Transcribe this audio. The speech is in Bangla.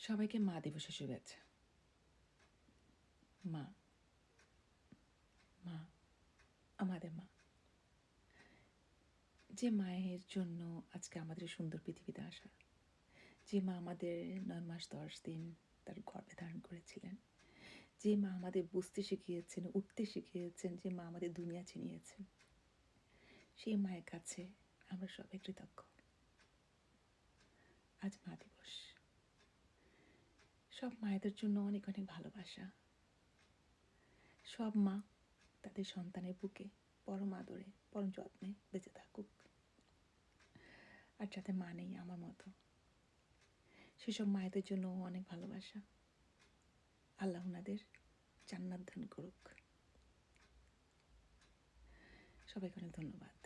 সবাইকে মা দিবসের শুভেচ্ছা। মা, মা, আমাদের মা। যে মায়ের জন্য আজকে আমাদের সুন্দর পৃথিবীতে আসা, যে মা আমাদের ৯ মাস ১০ দিন তার গর্ভে ধারণ করেছিলেন, যে মা আমাদের বুঝতে শিখিয়েছেন, উঠতে শিখিয়েছেন, যে মা আমাদের দুনিয়া চিনিয়েছেন, সেই মায়ের কাছে আমরা সবাই কৃতজ্ঞ। আজ মা দিবস। সব মায়েদের জন্য অনেক অনেক ভালোবাসা। সব মা তাদের সন্তানের বুকে পরম আদরে, পরম যত্নে বেঁচে থাকুক। আর যাদের মা নেই আমার মতো, সেসব মায়েদের জন্য অনেক ভালোবাসা। আল্লাহ ওনাদের জান্নাত দান করুক। সবাইকে অনেক ধন্যবাদ।